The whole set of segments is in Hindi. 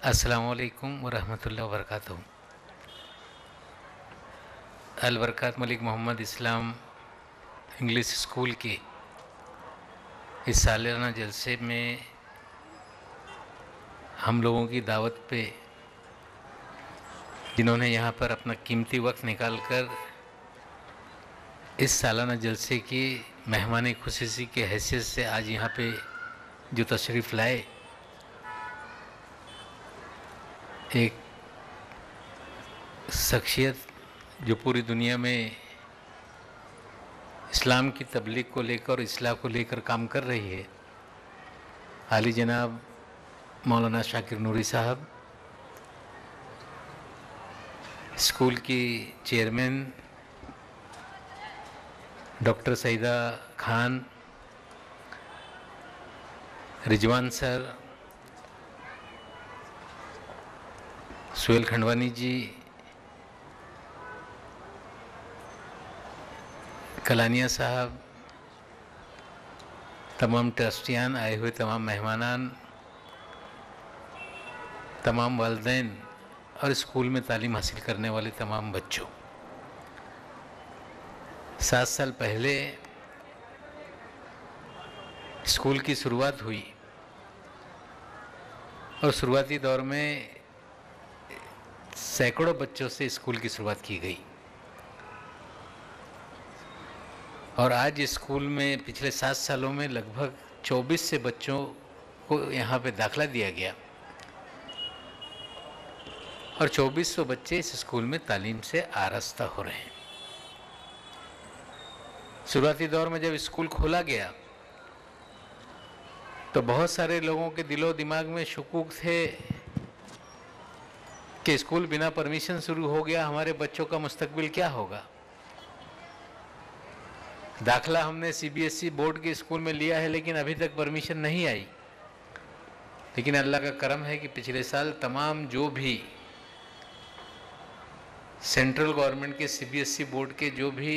अस्सलामु अलैकुम वरहमतुल्लाहि वबरकातुहू। अलबरकत मलिक मोहम्मद इस्लाम इंग्लिश स्कूल के इस सालाना जलसे में हम लोगों की दावत पे जिन्होंने यहाँ पर अपना कीमती वक्त निकालकर इस सालाना जलसे की मेहमान खुसूसी के हैसियत से आज यहाँ पे जो तशरीफ़ लाए, एक शख्सियत जो पूरी दुनिया में इस्लाम की तबलीग को लेकर और इस्लाह को लेकर काम कर रही है, आली जनाब मौलाना शाकिर नूरी साहब, स्कूल की chairman doctor Saeeda Khan, Rizwan sir, Suhail Khandwani ji, Kalania साहब, तमाम ट्रस्टियान, आए हुए तमाम मेहमानान, तमाम वालिदैन और स्कूल में तालीम हासिल करने वाले तमाम बच्चों। 7 साल पहले स्कूल की शुरुआत हुई और शुरुआती दौर में सैकड़ों बच्चों से स्कूल की शुरुआत की गई और आज स्कूल में पिछले 7 सालों में लगभग 24 से बच्चों को यहाँ पे दाखिला दिया गया और 2400 बच्चे इस स्कूल में तालीम से आरास्ता हो रहे हैं। शुरुआती दौर में जब स्कूल खोला गया तो बहुत सारे लोगों के दिलो दिमाग में शुकूक थे कि स्कूल बिना परमिशन शुरू हो गया, हमारे बच्चों का मुस्तकबिल क्या होगा। दाखिला हमने सीबीएसई बोर्ड के स्कूल में लिया है लेकिन अभी तक परमिशन नहीं आई। लेकिन अल्लाह का करम है कि पिछले साल तमाम जो भी सेंट्रल गवर्नमेंट के सीबीएसई बोर्ड के जो भी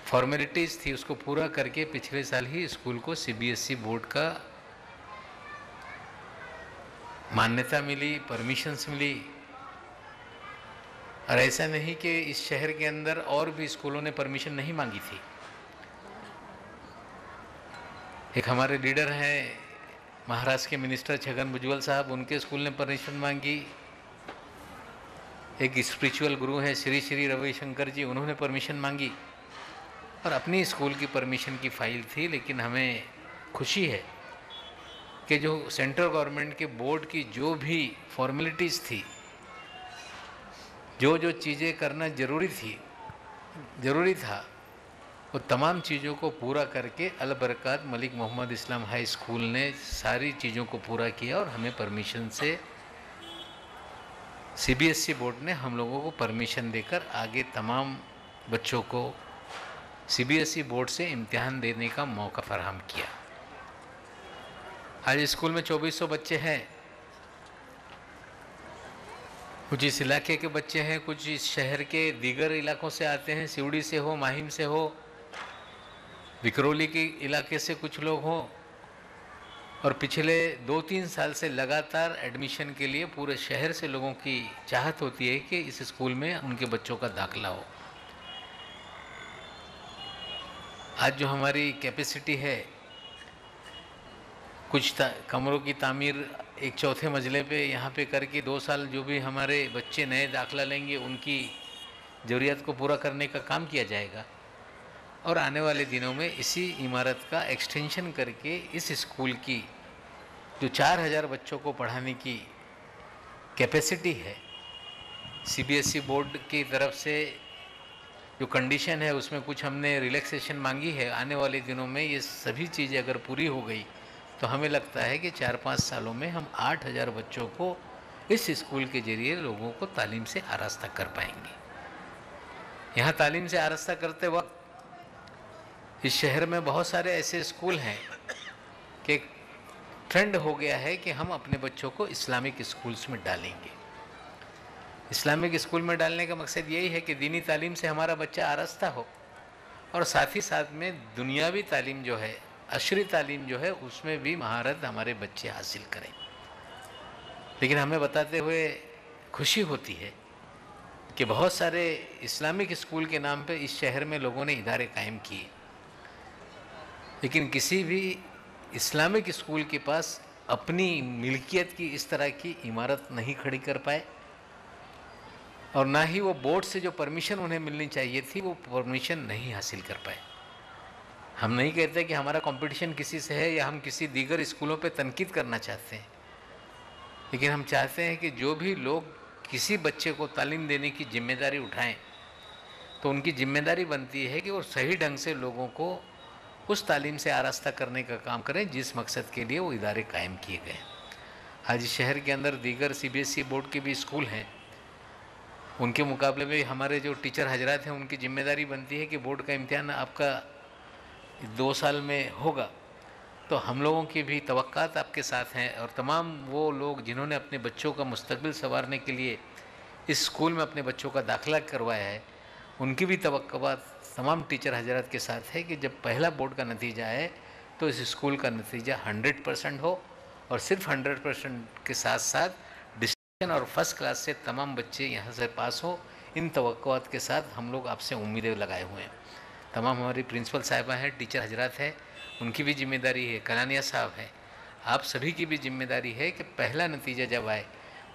फॉर्मेलिटीज़ थी उसको पूरा करके पिछले साल ही स्कूल को सीबीएसई बोर्ड का मान्यता मिली, परमिशंस मिली। और ऐसा नहीं कि इस शहर के अंदर और भी स्कूलों ने परमिशन नहीं मांगी थी। एक हमारे लीडर हैं महाराष्ट्र के मिनिस्टर छगन भुजबल साहब, उनके स्कूल ने परमिशन मांगी। एक स्पिरिचुअल गुरु हैं श्री श्री रविशंकर जी, उन्होंने परमिशन मांगी और अपनी स्कूल की परमिशन की फाइल थी। लेकिन हमें खुशी है कि जो सेंट्रल गवर्नमेंट के बोर्ड की जो भी फॉर्मेलिटीज़ थी, जो जो चीज़ें करना ज़रूरी था, वो तमाम चीज़ों को पूरा करके अलबरकत मलिक मोहम्मद इस्लाम हाई स्कूल ने सारी चीज़ों को पूरा किया और हमें परमिशन से सीबीएसई बोर्ड ने हम लोगों को परमिशन देकर आगे तमाम बच्चों को सीबीएसई बोर्ड से इम्तिहान देने का मौका फराहम किया। आज स्कूल में 2400 बच्चे हैं। कुछ इस इलाके के बच्चे हैं, कुछ इस शहर के दीगर इलाकों से आते हैं, सिवड़ी से हो, माहिम से हो, विकरौली के इलाके से कुछ लोग हों। और पिछले 2-3 साल से लगातार एडमिशन के लिए पूरे शहर से लोगों की चाहत होती है कि इस स्कूल में उनके बच्चों का दाखिला हो। आज जो हमारी कैपेसिटी है, कुछ कमरों की तामीर एक चौथे मंजिले पे यहाँ पे करके 2 साल जो भी हमारे बच्चे नए दाखिला लेंगे उनकी ज़रूरियात को पूरा करने का काम किया जाएगा और आने वाले दिनों में इसी इमारत का एक्सटेंशन करके इस स्कूल की जो 4000 बच्चों को पढ़ाने की कैपेसिटी है, सीबीएसई बोर्ड की तरफ से जो कंडीशन है उसमें कुछ हमने रिलैक्सेशन मांगी है। आने वाले दिनों में ये सभी चीज़ें अगर पूरी हो गई तो हमें लगता है कि 4-5 सालों में हम 8000 बच्चों को इस स्कूल के ज़रिए लोगों को तालीम से आरास्ता कर पाएंगे। यहाँ तालीम से आरास्ता करते वक्त इस शहर में बहुत सारे ऐसे स्कूल हैं कि ट्रेंड हो गया है कि हम अपने बच्चों को इस्लामिक स्कूल्स में डालेंगे। इस्लामिक स्कूल में डालने का मकसद यही है कि दीनी तालीम से हमारा बच्चा आरास्ता हो और साथ ही साथ में दुनियावी तालीम जो है, अशरी तालीम जो है, उसमें भी महारत हमारे बच्चे हासिल करें। लेकिन हमें बताते हुए खुशी होती है कि बहुत सारे इस्लामिक स्कूल के नाम पे इस शहर में लोगों ने इदारे कायम किए, लेकिन किसी भी इस्लामिक स्कूल के पास अपनी मिल्कियत की इस तरह की इमारत नहीं खड़ी कर पाए, और ना ही वो बोर्ड से जो परमिशन उन्हें मिलनी चाहिए थी वो परमिशन नहीं हासिल कर पाए। हम नहीं कहते कि हमारा कंपटीशन किसी से है या हम किसी दीगर स्कूलों पे तनकीद करना चाहते हैं, लेकिन हम चाहते हैं कि जो भी लोग किसी बच्चे को तालीम देने की जिम्मेदारी उठाएं, तो उनकी जिम्मेदारी बनती है कि वो सही ढंग से लोगों को उस तालीम से आरास्ता करने का काम करें जिस मकसद के लिए वो इदारे कायम किए गए। आज इस शहर के अंदर दीगर CBSE बोर्ड के भी स्कूल हैं, उनके मुकाबले में हमारे जो टीचर हजरात हैं उनकी जिम्मेदारी बनती है कि बोर्ड का इम्तिहान आपका 2 साल में होगा, तो हम लोगों की भी तवक्कात आपके साथ हैं, और तमाम वो लोग जिन्होंने अपने बच्चों का मुस्तकबिल संवारने के लिए इस स्कूल में अपने बच्चों का दाखिला करवाया है, उनकी भी तवक्कुआत तमाम टीचर हजरात के साथ है कि जब पहला बोर्ड का नतीजा आए तो इस स्कूल का नतीजा 100% हो, और सिर्फ 100% के साथ साथ डिस्टिंक्शन और फर्स्ट क्लास से तमाम बच्चे यहाँ से पास हो। इन तवक्कुआत के साथ हम लोग आपसे उम्मीदें लगाए हुए हैं। तमाम हमारी प्रिंसिपल साहिबा हैं, टीचर हजरात हैं, उनकी भी जिम्मेदारी है, कलानिया साहब हैं, आप सभी की भी जिम्मेदारी है कि पहला नतीजा जब आए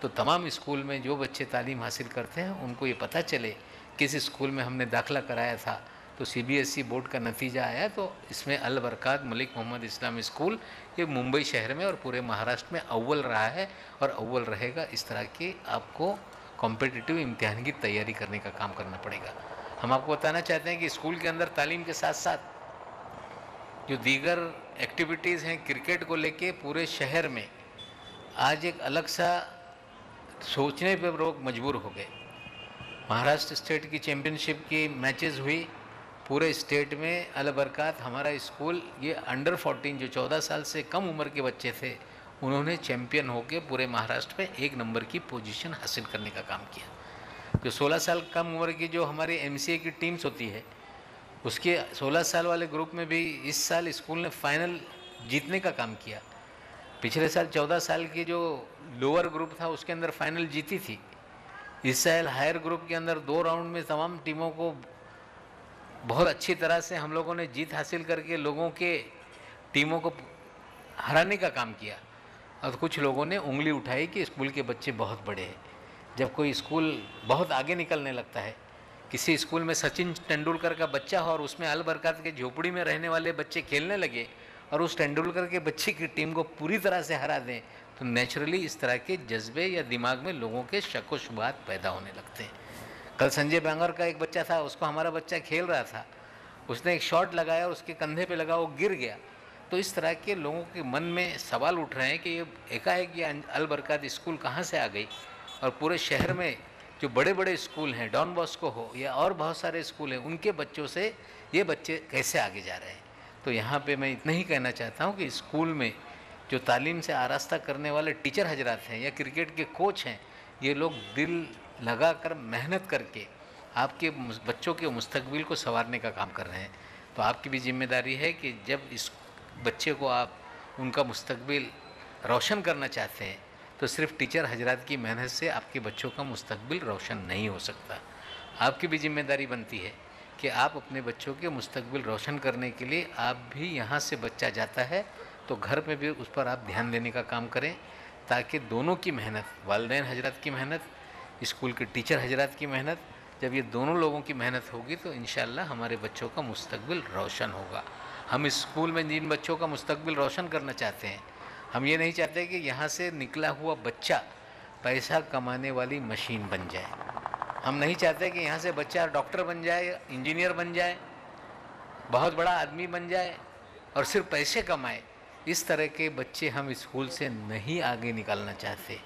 तो तमाम स्कूल में जो बच्चे तालीम हासिल करते हैं उनको ये पता चले किस स्कूल में हमने दाखिला कराया था तो CBSE बोर्ड का नतीजा आया, तो इसमें अल बरकात मलिक मोहम्मद इस्लामी स्कूल ये मुंबई शहर में और पूरे महाराष्ट्र में अव्वल रहा है और अव्वल रहेगा। इस तरह की आपको कॉम्पिटिटिव इम्तिहान की तैयारी करने का काम करना पड़ेगा। हम आपको बताना चाहते हैं कि स्कूल के अंदर तालीम के साथ साथ जो दीगर एक्टिविटीज़ हैं, क्रिकेट को लेके पूरे शहर में आज एक अलग सा सोचने पर लोग मजबूर हो गए। महाराष्ट्र स्टेट की चैम्पियनशिप की मैचेस हुई, पूरे स्टेट में अल बरकात हमारा स्कूल ये अंडर 14 जो 14 साल से कम उम्र के बच्चे थे उन्होंने चैम्पियन होकर पूरे महाराष्ट्र में 1 नंबर की पोजीशन हासिल करने का काम किया। जो 16 साल कम उम्र की जो हमारी MCA की टीम्स होती है उसके 16 साल वाले ग्रुप में भी इस साल स्कूल ने फाइनल जीतने का काम किया। पिछले साल 14 साल की जो लोअर ग्रुप था उसके अंदर फाइनल जीती थी। इस साल हायर ग्रुप के अंदर 2 राउंड में तमाम टीमों को बहुत अच्छी तरह से हम लोगों ने जीत हासिल करके लोगों के टीमों को हराने का काम किया। और कुछ लोगों ने उंगली उठाई कि स्कूल के बच्चे बहुत बड़े हैं। जब कोई स्कूल बहुत आगे निकलने लगता है, किसी स्कूल में सचिन तेंदुलकर का बच्चा हो और उसमें अल बरकात के झोपड़ी में रहने वाले बच्चे खेलने लगे और उस तेंदुलकर के बच्चे की टीम को पूरी तरह से हरा दें, तो नेचुरली इस तरह के जज्बे या दिमाग में लोगों के शक व शुबहात पैदा होने लगते हैं। कल संजय बांगर का एक बच्चा था, उसको हमारा बच्चा खेल रहा था, उसने एक शॉट लगाया, उसके कंधे पे लगा, वो गिर गया। तो इस तरह के लोगों के मन में सवाल उठ रहे हैं कि ये एकाएक ये अल बरकात स्कूल कहाँ से आ गई, और पूरे शहर में जो बड़े बड़े स्कूल हैं, डॉन बॉस्को हो या और बहुत सारे स्कूल हैं, उनके बच्चों से ये बच्चे कैसे आगे जा रहे हैं। तो यहाँ पे मैं इतना ही कहना चाहता हूँ कि स्कूल में जो तालीम से आरास्ता करने वाले टीचर हजरात हैं या क्रिकेट के कोच हैं, ये लोग दिल लगा कर मेहनत करके आपके बच्चों के मुस्तकबिल को संवारने का काम कर रहे हैं। तो आपकी भी जिम्मेदारी है कि जब इस बच्चे को आप उनका मुस्तकबिल रोशन करना चाहते हैं तो सिर्फ टीचर हजरात की मेहनत से आपके बच्चों का मुस्तकबिल रोशन नहीं हो सकता। आपकी भी जिम्मेदारी बनती है कि आप अपने बच्चों के मुस्तकबिल रोशन करने के लिए आप भी यहाँ से बच्चा जाता है तो घर में भी उस पर आप ध्यान देने का काम करें, ताकि दोनों की मेहनत, वालिदैन हजरात की मेहनत, स्कूल के टीचर हजरात की मेहनत, जब ये दोनों लोगों की मेहनत होगी तो इंशाअल्लाह हमारे बच्चों का मुस्तकबिल रोशन होगा। हम इस स्कूल में जिन बच्चों का मुस्तकबिल रोशन करना चाहते हैं, हम ये नहीं चाहते कि यहाँ से निकला हुआ बच्चा पैसा कमाने वाली मशीन बन जाए। हम नहीं चाहते कि यहाँ से बच्चा डॉक्टर बन जाए, इंजीनियर बन जाए, बहुत बड़ा आदमी बन जाए और सिर्फ पैसे कमाए। इस तरह के बच्चे हम स्कूल से नहीं आगे निकालना चाहते।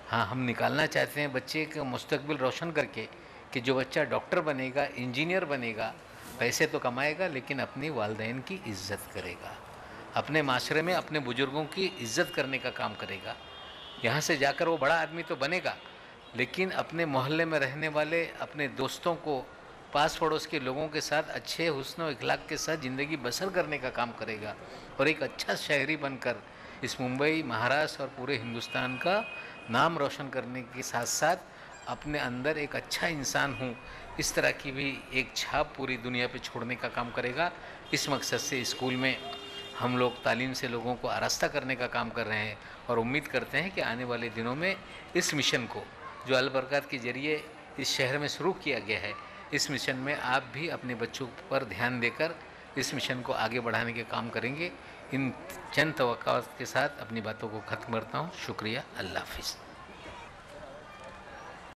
हाँ, हम निकालना चाहते हैं बच्चे का मुस्तकबिल रोशन करके कि जो बच्चा डॉक्टर बनेगा, इंजीनियर बनेगा, पैसे तो कमाएगा लेकिन अपनी वालिदैन की इज़्ज़त करेगा, अपने माशरे में अपने बुज़ुर्गों की इज़्ज़त करने का काम करेगा। यहाँ से जाकर वो बड़ा आदमी तो बनेगा लेकिन अपने मोहल्ले में रहने वाले अपने दोस्तों को, पास पड़ोस के लोगों के साथ अच्छे हुस्न व इखलाक के साथ ज़िंदगी बसर करने का काम करेगा और एक अच्छा शहरी बनकर इस मुंबई, महाराष्ट्र और पूरे हिंदुस्तान का नाम रोशन करने के साथ साथ अपने अंदर एक अच्छा इंसान हूँ, इस तरह की भी एक छाप पूरी दुनिया पे छोड़ने का काम करेगा। इस मकसद से स्कूल में हम लोग तालीम से लोगों को आरास्ता करने का काम कर रहे हैं और उम्मीद करते हैं कि आने वाले दिनों में इस मिशन को, जो अल बरकत के ज़रिए इस शहर में शुरू किया गया है, इस मिशन में आप भी अपने बच्चों पर ध्यान देकर इस मिशन को आगे बढ़ाने के काम करेंगे। इन चंद तवक्कुआत के साथ अपनी बातों को ख़त्म करता हूँ। शुक्रिया। अल्लाह हाफ़िज़।